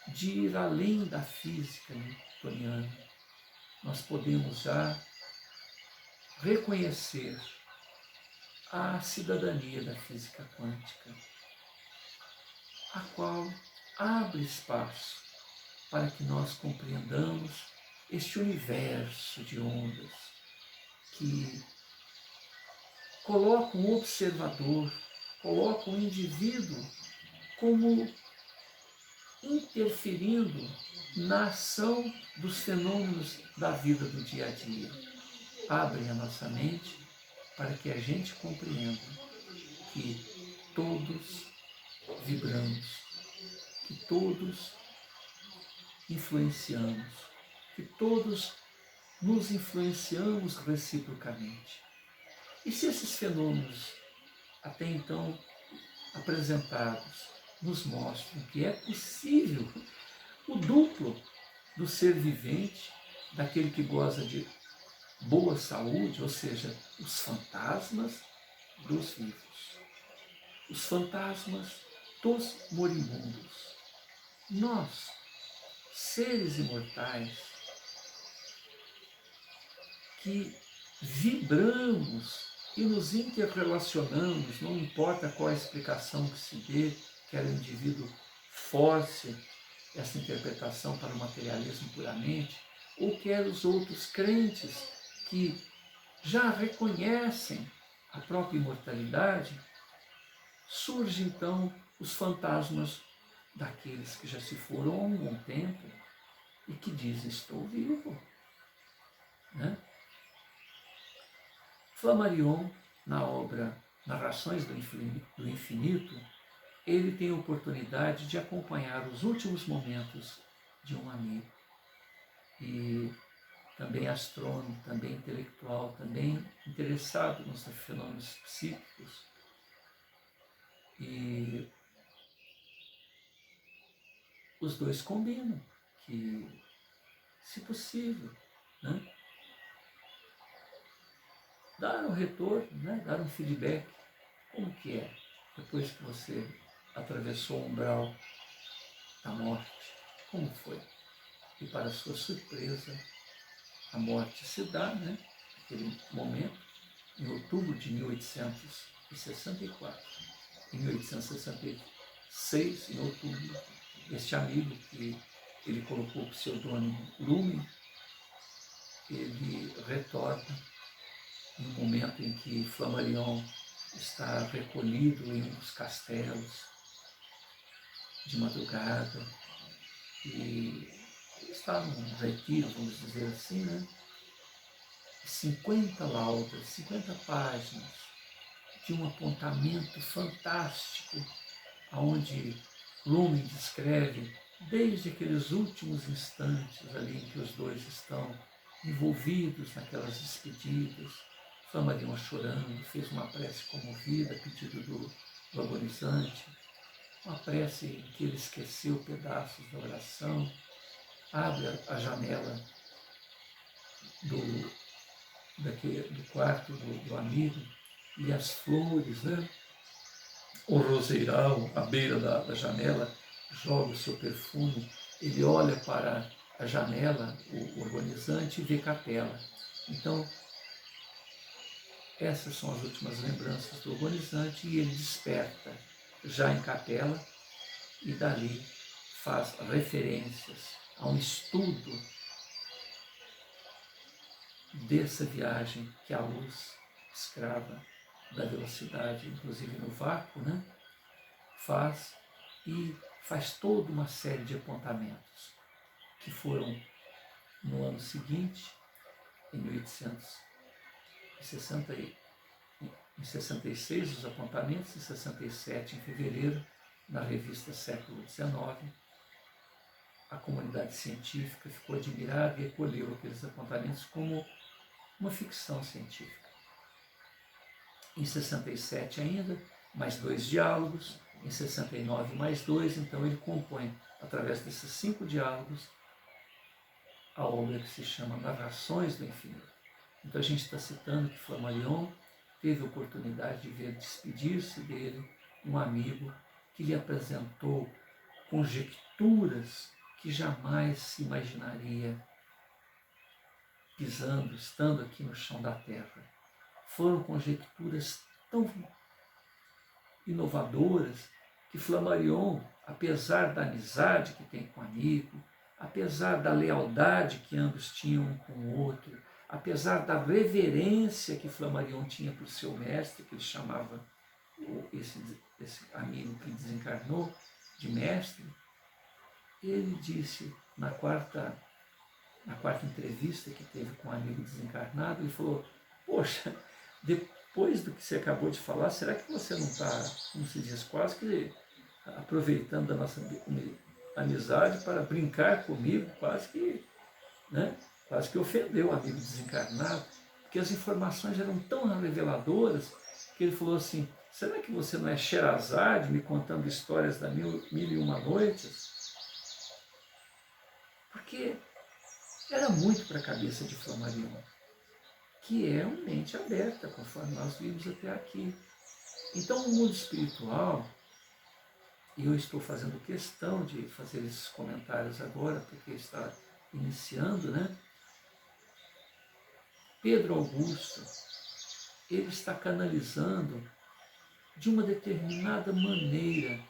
de ir além da física newtoniana. Nós podemos já reconhecer a cidadania da física quântica, a qual abre espaço para que nós compreendamos este universo de ondas que coloca um observador, coloca um indivíduo como interferindo na ação dos fenômenos da vida do dia a dia. Abrem a nossa mente para que a gente compreenda que todos vibramos, que todos influenciamos, que todos nos influenciamos reciprocamente. E se esses fenômenos, até então apresentados, nos mostram que é possível o duplo do ser vivente, daquele que goza de boa saúde, ou seja, os fantasmas dos vivos, os fantasmas dos moribundos. Nós, seres imortais, que vibramos e nos interrelacionamos, não importa qual a explicação que se dê, quer o indivíduo force essa interpretação para o materialismo puramente, ou quer os outros crentes que já reconhecem a própria imortalidade, surgem então os fantasmas daqueles que já se foram há um bom tempo e que dizem: estou vivo. Né? Flammarion, na obra Narrações do Infinito, ele tem a oportunidade de acompanhar os últimos momentos de um amigo. E também astrônomo, também intelectual, também interessado nos fenômenos psíquicos. E os dois combinam que, se possível, né, dar um retorno, né, dar um feedback. Como que é depois que você atravessou o umbral da morte? Como foi? E para sua surpresa, a morte se dá, né, naquele momento, em outubro de 1864. Em 1866, em outubro, este amigo que ele colocou o pseudônimo Lumen, ele retorna em um momento em que Flammarion está recolhido em um dos castelos de madrugada e está num retiro, vamos dizer assim, né? 50 laudas, 50 páginas de um apontamento fantástico, onde Lumen descreve desde aqueles últimos instantes ali em que os dois estão envolvidos naquelas despedidas, Flammarion chorando, fez uma prece comovida a pedido do agonizante, uma prece em que ele esqueceu pedaços da oração, abre a janela do quarto do amigo e as flores, né? O roseiral à beira da janela joga o seu perfume, ele olha para a janela, o agonizante, e vê capela. Então, essas são as últimas lembranças do agonizante e ele desperta já em capela e dali faz referências a um estudo dessa viagem que a luz escrava da velocidade, inclusive no vácuo, né, faz, e faz toda uma série de apontamentos que foram no ano seguinte, em 1866, os apontamentos, em 67, em fevereiro, na revista Século XIX, a comunidade científica ficou admirada e recolheu aqueles apontamentos como uma ficção científica. Em 67 ainda, mais 2 diálogos, em 69 mais 2, então ele compõe, através desses 5 diálogos, a obra que se chama Narrações do Infinito. Então a gente está citando que Flammarion teve a oportunidade de ver despedir-se dele um amigo que lhe apresentou conjecturas que jamais se imaginaria pisando, estando aqui no chão da Terra. Foram conjecturas tão inovadoras que Flammarion, apesar da amizade que tem com o amigo, apesar da lealdade que ambos tinham um com o outro, apesar da reverência que Flammarion tinha por seu mestre, que ele chamava esse amigo que desencarnou de mestre, ele disse na quarta entrevista que teve com um amigo desencarnado, ele falou: poxa, depois do que você acabou de falar, será que você não está, como se diz, quase que aproveitando da nossa amizade para brincar comigo, quase que, né, quase que ofendeu o amigo desencarnado, porque as informações eram tão reveladoras que ele falou assim: será que você não é Sherazade me contando histórias da Mil e Uma Noites? Porque era muito para a cabeça de Flammarion, que é uma mente aberta, conforme nós vimos até aqui. Então, o mundo espiritual, e eu estou fazendo questão de fazer esses comentários agora, porque está iniciando, né? Pedro Augusto, ele está canalizando de uma determinada maneira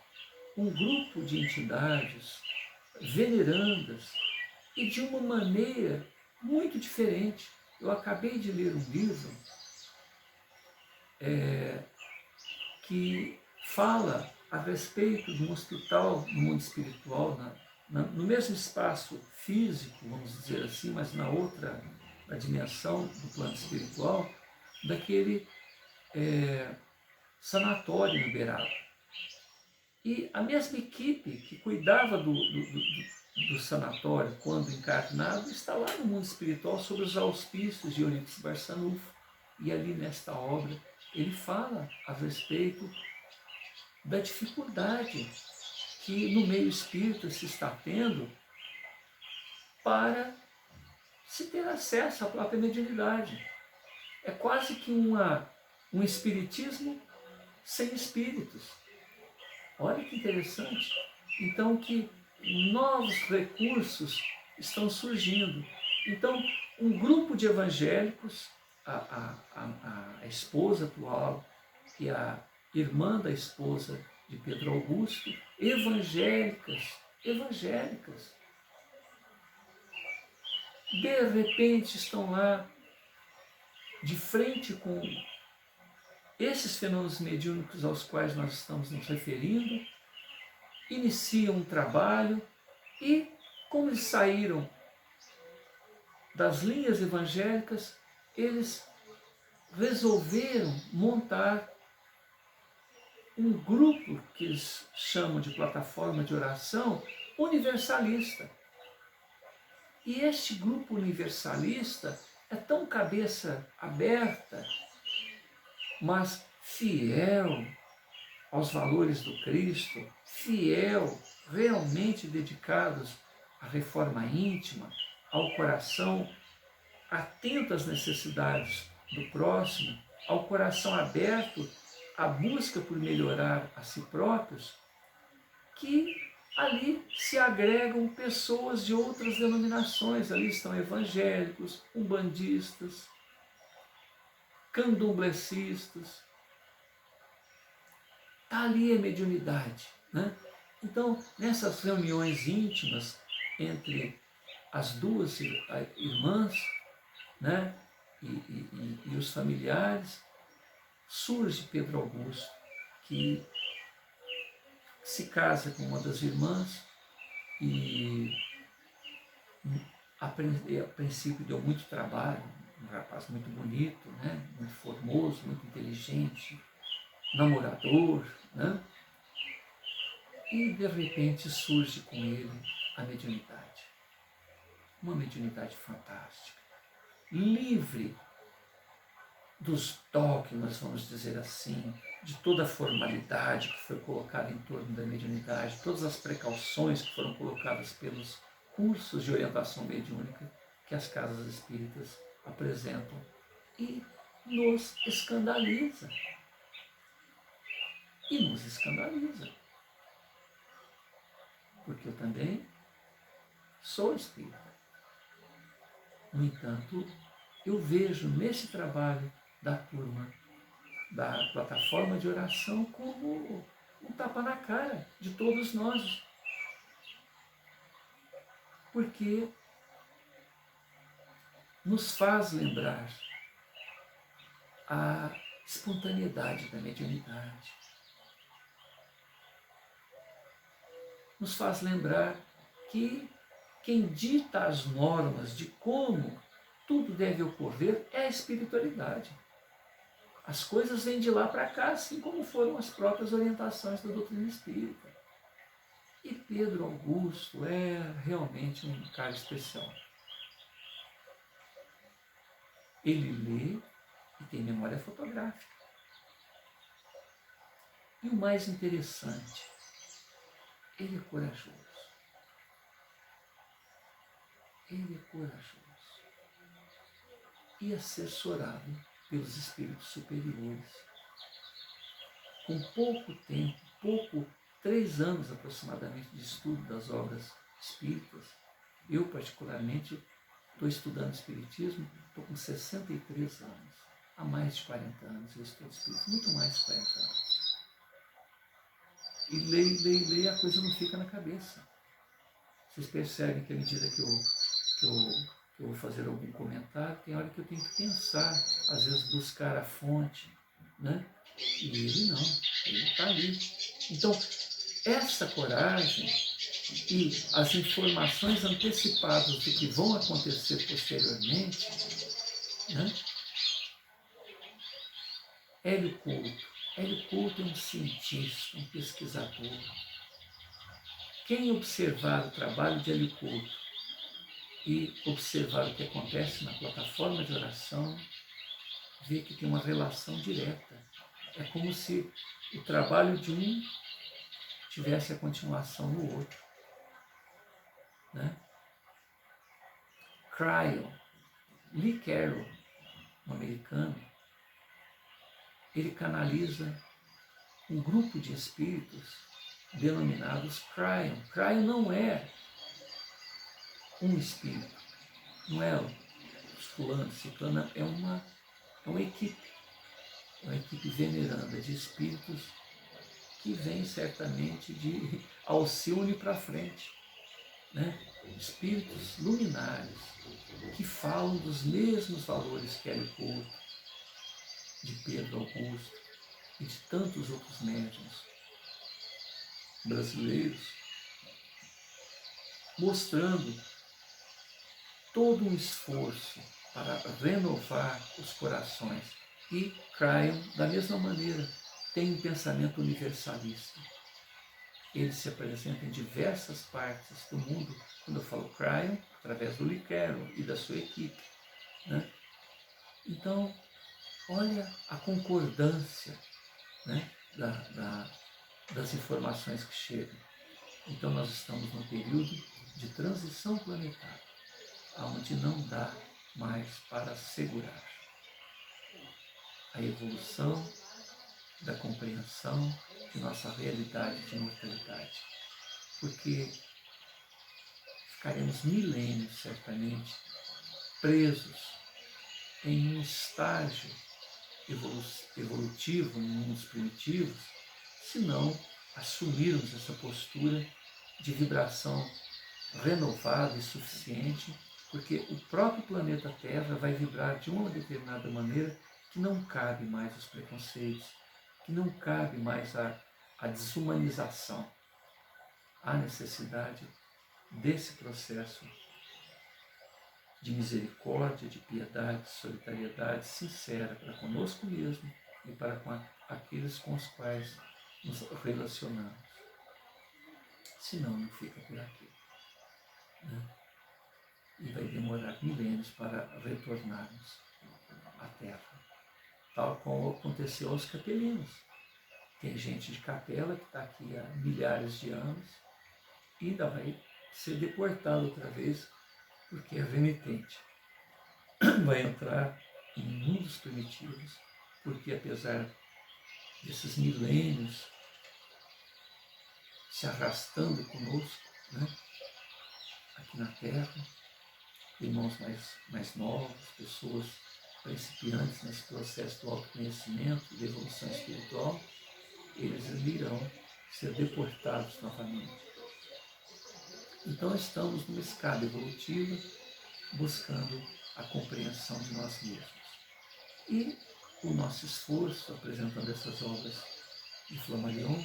um grupo de entidades venerandas e de uma maneira muito diferente. Eu acabei de ler um livro que fala a respeito de um hospital no mundo espiritual, no mesmo espaço físico, vamos dizer assim, mas na outra na dimensão do plano espiritual, daquele sanatório no Uberaba. E a mesma equipe que cuidava do sanatório, quando encarnado, está lá no mundo espiritual sob os auspícios de Eurípides Barçanufo. E ali nesta obra ele fala a respeito da dificuldade que no meio espírita se está tendo para se ter acesso à própria mediunidade. É quase que um espiritismo sem espíritos. Olha que interessante. Então que novos recursos estão surgindo. Então, um grupo de evangélicos, a esposa atual e a irmã da esposa de Pedro Augusto, evangélicas, de repente estão lá de frente com esses fenômenos mediúnicos aos quais nós estamos nos referindo, iniciam um trabalho e, como eles saíram das linhas evangélicas, eles resolveram montar um grupo que eles chamam de plataforma de oração universalista. E este grupo universalista é tão cabeça aberta, mas fiel aos valores do Cristo, fiel, realmente dedicados à reforma íntima, ao coração atento às necessidades do próximo, ao coração aberto à busca por melhorar a si próprios, que ali se agregam pessoas de outras denominações. Ali estão evangélicos, umbandistas, candomblecistas. Está ali a mediunidade, né? Então, nessas reuniões íntimas entre as duas irmãs, né, e os familiares, surge Pedro Augusto, que se casa com uma das irmãs e a princípio deu muito trabalho, um rapaz muito bonito, né, muito formoso, muito inteligente, namorador, né? E de repente surge com ele a mediunidade. Uma mediunidade fantástica, livre dos dogmas, vamos dizer assim, de toda a formalidade que foi colocada em torno da mediunidade, todas as precauções que foram colocadas pelos cursos de orientação mediúnica que as casas espíritas apresentam, e nos escandaliza. E nos escandaliza. Porque eu também sou espírita. No entanto, eu vejo nesse trabalho da turma, da plataforma de oração, como um tapa na cara de todos nós. Porque nos faz lembrar a espontaneidade da mediunidade. Nos faz lembrar que quem dita as normas de como tudo deve ocorrer é a espiritualidade. As coisas vêm de lá para cá, assim como foram as próprias orientações da doutrina espírita. E Pedro Augusto é realmente um cara especial. Ele lê e tem memória fotográfica. E o mais interessante, ele é corajoso. Ele é corajoso. E assessorado pelos espíritos superiores. Com pouco tempo, 3 anos aproximadamente de estudo das obras espíritas, eu particularmente estou estudando espiritismo, estou com 63 anos. Há mais de 40 anos eu estudo espiritismo, muito mais de 40 anos. E leio, a coisa não fica na cabeça. Vocês percebem que à medida que eu vou fazer algum comentário, tem hora que eu tenho que pensar, às vezes buscar a fonte, né? E ele não, ele está ali. Então, essa coragem e as informações antecipadas do que vão acontecer posteriormente, né? Hélio Couto é um cientista, um pesquisador. Quem observar o trabalho de Hélio Couto e observar o que acontece na plataforma de oração, vê que tem uma relação direta. É como se o trabalho de um tivesse a continuação no outro. Né? Lee Carroll, um americano, ele canaliza um grupo de espíritos denominados Cryon. Cryon não é um espírito, não é os fulanos, ciclana, é uma equipe veneranda de espíritos que vem certamente de Alcione para frente, né? Espíritos luminares que falam dos mesmos valores que Hélio Couto, de Pedro Augusto e de tantos outros médiuns brasileiros, mostrando todo um esforço para renovar os corações. E Cryon, da mesma maneira, tem um pensamento universalista. Ele se apresenta em diversas partes do mundo, quando eu falo Cryon, através do Lee Carroll e da sua equipe. Né? Então, olha a concordância, né, das informações que chegam. Então, nós estamos num período de transição planetária, onde não dá mais para segurar a evolução da compreensão de nossa realidade de mortalidade. Porque ficaremos milênios, certamente, presos em um estágio evolutivo, em mundos primitivos, se não assumirmos essa postura de vibração renovada e suficiente, porque o próprio planeta Terra vai vibrar de uma determinada maneira que não cabe mais os preconceitos, que não cabe mais a desumanização. Há necessidade desse processo de misericórdia, de piedade, de solidariedade sincera para conosco mesmo e para com aqueles com os quais nos relacionamos. Senão não fica por aqui. Né? E vai demorar milênios para retornarmos à Terra, tal como aconteceu aos capelinos. Tem gente de capela que está aqui há milhares de anos e ainda vai ser deportado outra vez porque é renitente. Vai entrar em mundos primitivos, porque apesar desses milênios se arrastando conosco, né, aqui na Terra, irmãos mais novos, pessoas principiantes nesse processo do autoconhecimento, de evolução espiritual, eles irão ser deportados novamente. Então estamos numa escada evolutiva, buscando a compreensão de nós mesmos. E o nosso esforço apresentando essas obras de Flammarion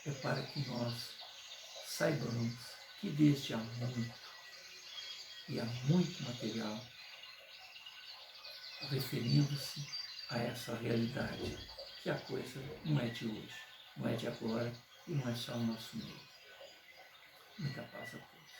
é para que nós saibamos que desde há muito, e há muito material, referindo-se a essa realidade, que a coisa não é de hoje, não é de agora e não é só o nosso meio. Muita paz a todos.